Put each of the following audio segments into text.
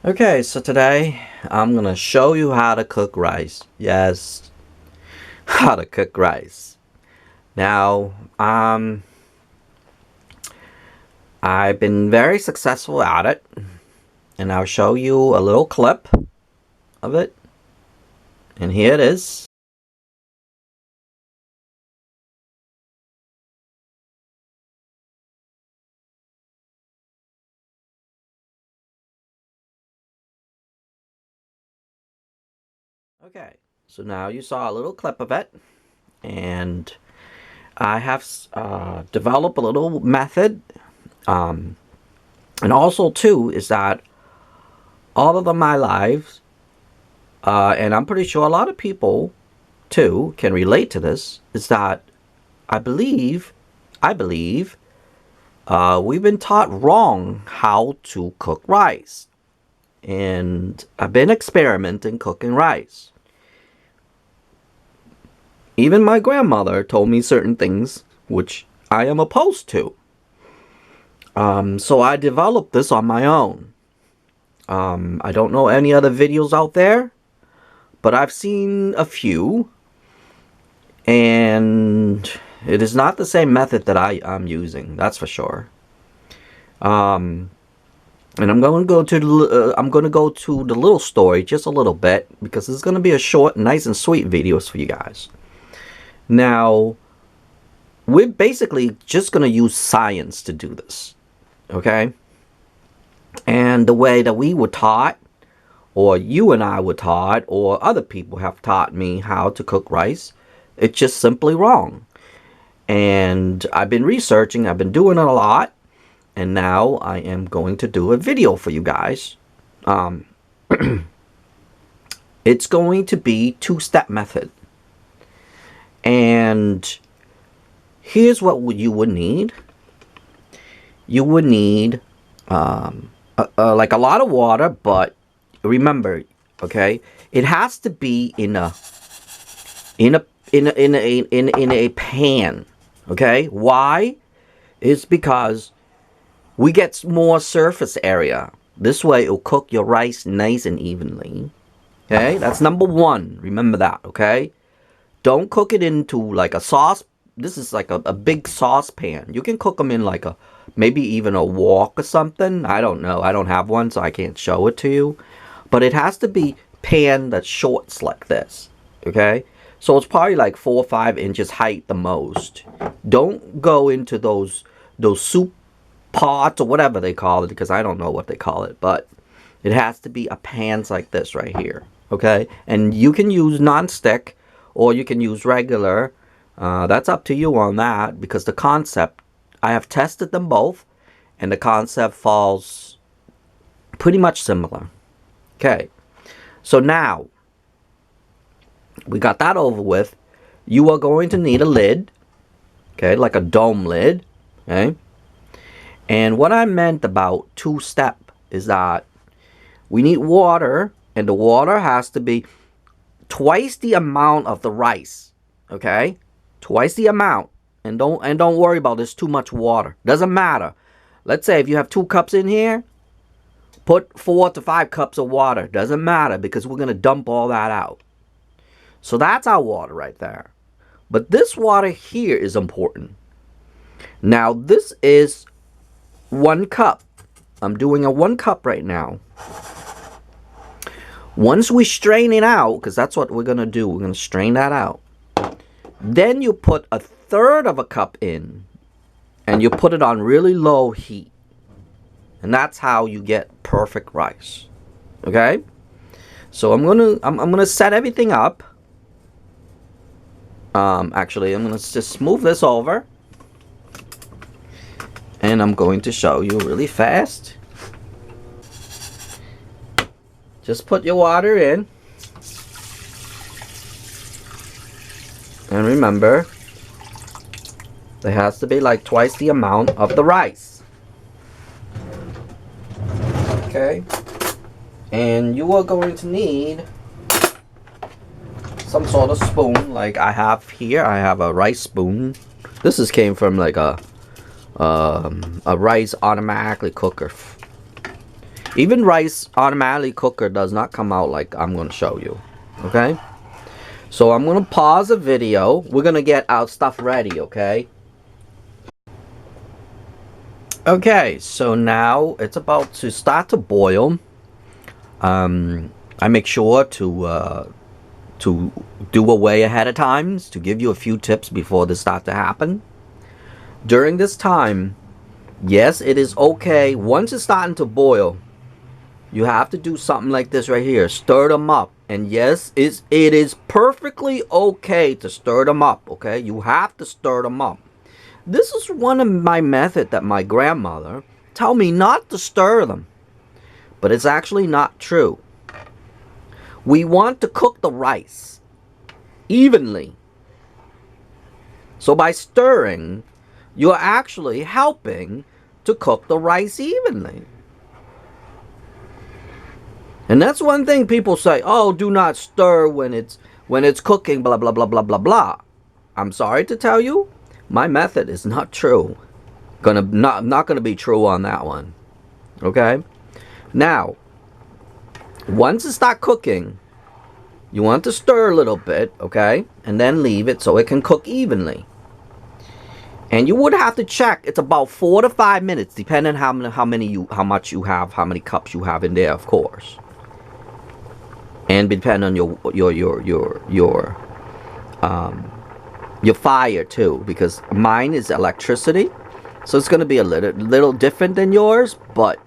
Okay, so today I'm gonna show you how to cook rice. Yes, how to cook rice. Now, I've been very successful at it, and I'll show you a little clip of it. And here it is. Okay, so now you saw a little clip of it, and I have developed a little method. And also, too, is that all of my lives, and I'm pretty sure a lot of people, too, can relate to this, is that I believe, we've been taught wrong how to cook rice. And I've been experimenting cooking rice. Even my grandmother told me certain things which I am opposed to. So I developed this on my own. I don't know any other videos out there, but I've seen a few. And it is not the same method that I'm using, that's for sure. And I'm going to go to the little story just a little bit, because it's going to be a short, nice and sweet videos for you guys. Now, we're basically just going to use science to do this, okay? And the way that we were taught, or you and I were taught, or other people have taught me how to cook rice, it's just simply wrong. And I've been researching, I've been doing it a lot, and now I am going to do a video for you guys. It's going to be two-step method. And here's what you would need. You would need like a lot of water, but remember, okay, it has to be in a pan. Okay, why? It's because we get more surface area. This way, it'll cook your rice nice and evenly. Okay, that's number one. Remember that. Okay. Don't cook it into like a sauce. This is like a big saucepan. You can cook them in like maybe even a wok or something. I don't know. I don't have one, so I can't show it to you. But it has to be pan that's shorts like this. Okay? So it's probably like 4 or 5 inches height the most. Don't go into those soup pots or whatever they call it, because I don't know what they call it. But it has to be a pans like this right here. Okay? And you can use non-stick, or you can use regular. That's up to you on that, because the concept, I have tested them both, and the concept falls pretty much similar. Okay, so now we got that over with. You are going to need a lid, okay, like a dome lid, okay. And what I meant about two-step is that we need water, and the water has to be twice the amount of the rice, okay? Twice the amount. And don't worry about this too much water. Doesn't matter. Let's say if you have 2 cups in here, put 4 to 5 cups of water. Doesn't matter, because we're going to dump all that out. So that's our water right there. But this water here is important. Now, this is 1 cup. I'm doing a 1 cup right now. Once we strain it out, because that's what we're going to do. We're going to strain that out. Then you put 1/3 of a cup in. And you put it on really low heat. And that's how you get perfect rice. Okay? So I'm gonna set everything up. Actually, I'm going to just move this over. And I'm going to show you really fast. Just put your water in. And remember, there has to be like twice the amount of the rice. Okay? And you are going to need some sort of spoon, like I have here. I have a rice spoon. This came from like a rice automatically cooker. Even rice automatically cooker does not come out like I'm going to show you. Okay? So I'm going to pause the video. We're going to get our stuff ready, okay? Okay, so now it's about to start to boil. I make sure to do away ahead of time to give you a few tips before this start to happen. During this time, yes, it is okay. Once it's starting to boil, you have to do something like this right here. Stir them up. And yes, it is perfectly okay to stir them up, okay? You have to stir them up. This is one of my methods that my grandmother told me not to stir them. But it's actually not true. We want to cook the rice evenly. So by stirring, you're actually helping to cook the rice evenly. And that's one thing people say, oh, do not stir when it's cooking, blah, blah, blah, blah, blah, blah. I'm sorry to tell you, my method is not true. Not gonna be true on that one. Okay? Now, once it starts cooking, you want to stir a little bit, okay? And then leave it so it can cook evenly. And you would have to check. It's about 4 to 5 minutes, depending how much you have, how many cups you have in there, of course. And depending on your fire too, because mine is electricity, so it's going to be a little different than yours. But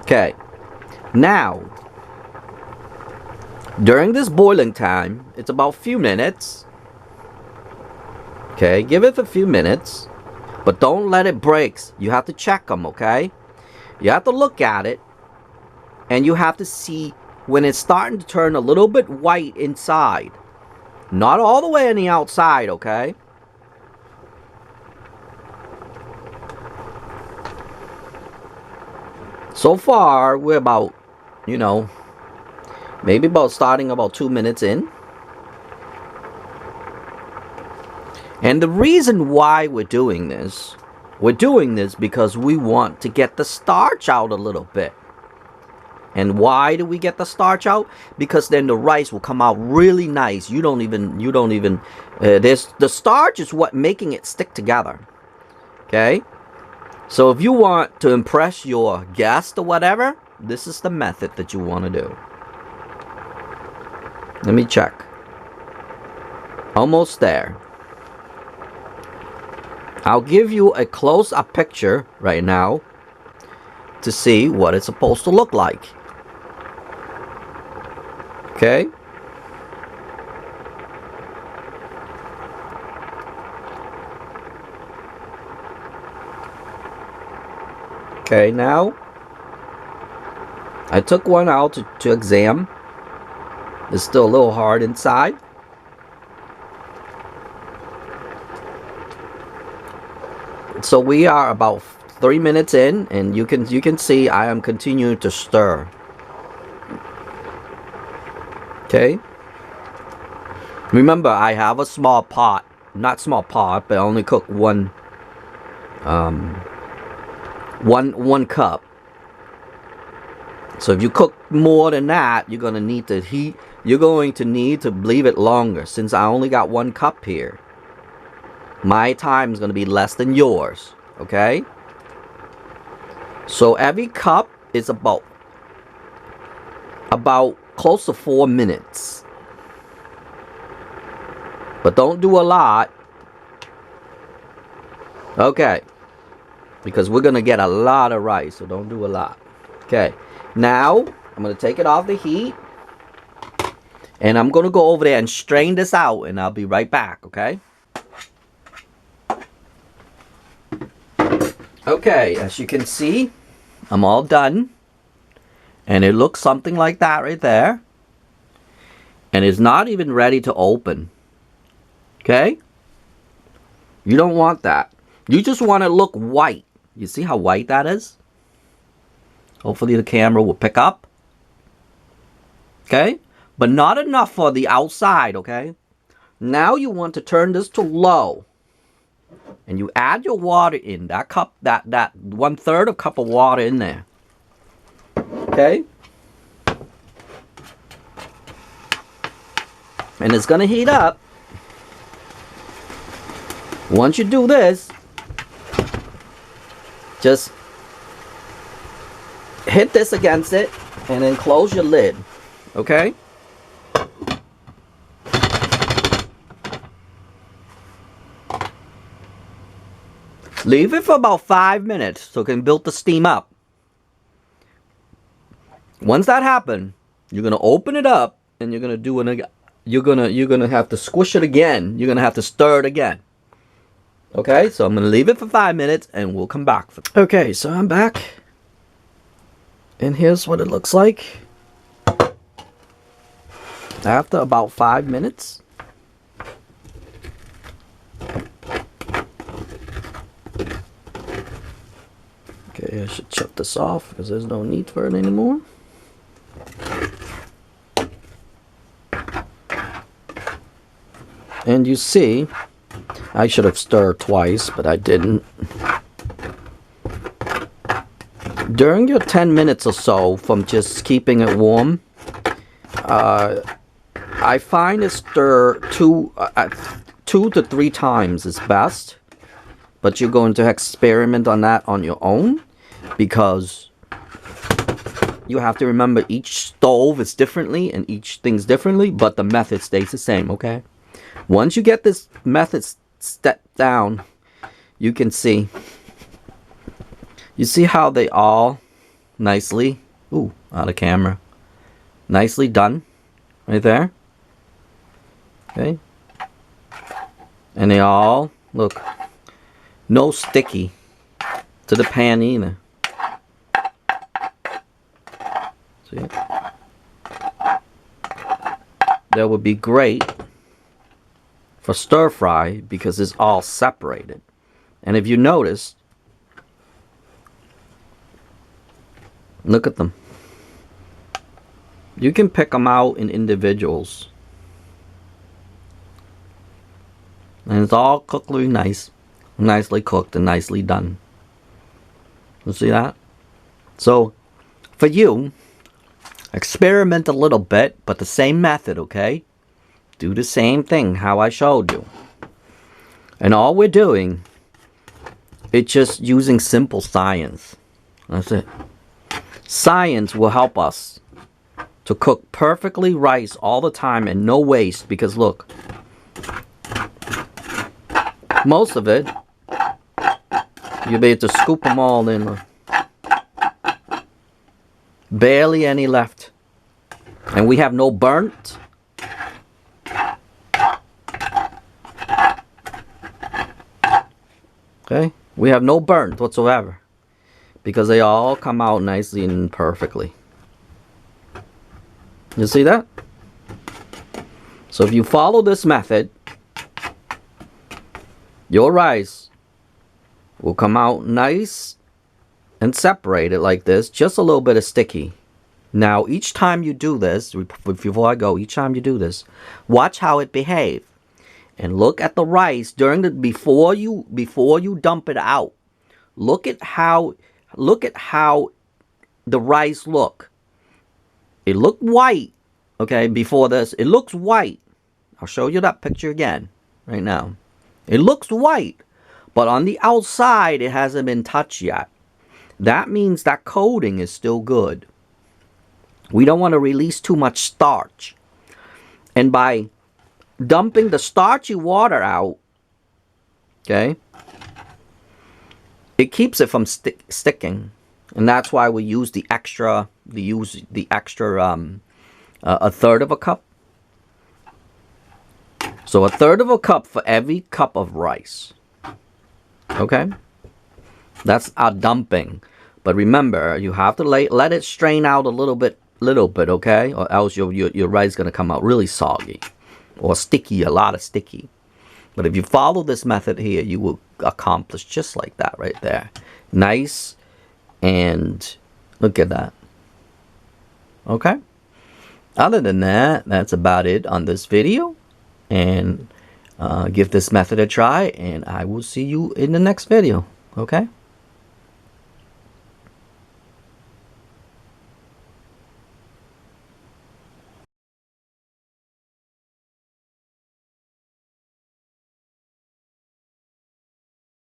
okay, now during this boiling time, it's about a few minutes. Okay, give it a few minutes, but don't let it break. You have to check them, okay? You have to look at it, and you have to see when it's starting to turn a little bit white inside. Not all the way on the outside, okay? So far, we're about, maybe starting about 2 minutes in. And the reason why we're doing this because we want to get the starch out a little bit. And why do we get the starch out? Because then the rice will come out really nice. The starch is what making it stick together. Okay? So if you want to impress your guest or whatever, this is the method that you want to do. Let me check. Almost there. I'll give you a close-up picture right now to see what it's supposed to look like. Okay? Okay, now I took one out to examine. It's still a little hard inside. So we are about 3 minutes in, and you can see I am continuing to stir. Okay. Remember, I have a small pot, not small pot, but I only cook one cup. So if you cook more than that, you're gonna need to heat. You're going to need to leave it longer. Since I only got 1 cup here, my time is going to be less than yours, okay? So every cup is about close to 4 minutes. But don't do a lot. Okay. Because we're going to get a lot of rice, so don't do a lot. Okay. Now, I'm going to take it off the heat. And I'm going to go over there and strain this out, and I'll be right back, okay? Okay, as you can see, I'm all done. And it looks something like that right there. And it's not even ready to open. Okay? You don't want that. You just want it to look white. You see how white that is? Hopefully the camera will pick up. Okay? But not enough for the outside, okay? Now you want to turn this to low. and you add your water in that cup, that 1/3 of cup of water in there. Okay? And it's gonna heat up. Once you do this, just hit this against it and then close your lid. Okay? Leave it for about 5 minutes so it can build the steam up. Once that happens, you're gonna open it up and you're gonna do it. You're gonna have to squish it again. You're gonna have to stir it again. Okay, so I'm gonna leave it for 5 minutes and we'll come back. Okay, so I'm back, and here's what it looks like after about 5 minutes. Okay, I should shut this off because there's no need for it anymore. And you see, I should have stirred twice, but I didn't. During your 10 minutes or so from just keeping it warm, I find to stir 2 to 3 times is best. But you're going to experiment on that on your own, because you have to remember each stove is differently and each thing's differently, but the method stays the same, okay? Once you get this method step down, you can see. You see how they all nicely, ooh, out of camera, nicely done right there. Okay. And they all, look, no sticky to the pan either. See? That would be great for stir fry because it's all separated. And if you notice, look at them. You can pick them out in individuals. And it's all cooked really nice. Nicely cooked and nicely done. You see that? So, for you, experiment a little bit, but the same method, okay? Do the same thing how I showed you. And all we're doing, it's just using simple science. That's it. Science will help us to cook perfectly rice all the time and no waste, because look, most of it, you'll be able to scoop them all in. Barely any left. And we have no burnt. Okay? We have no burnt whatsoever, because they all come out nicely and perfectly. You see that? So if you follow this method, your rice will come out nice and separated like this, just a little bit of sticky. Now, each time you do this, before I go, each time you do this, watch how it behaves. And look at the rice during the before you dump it out. Look at how the rice look. It looked white, okay, before this. It looks white. I'll show you that picture again right now. It looks white, but on the outside it hasn't been touched yet. That means that coating is still good. We don't want to release too much starch. And by dumping the starchy water out, okay, it keeps it from sticking. And that's why we use the extra, a third of a cup. So a third of a cup for every cup of rice. Okay? That's our dumping. But remember, you have to let it strain out a little bit, okay? Or else your rice is going to come out really soggy. Or sticky, a lot of sticky. But if you follow this method here, you will accomplish just like that right there. Nice. And look at that. Okay? Other than that, that's about it on this video. And Give this method a try, and I will see you in the next video. Okay?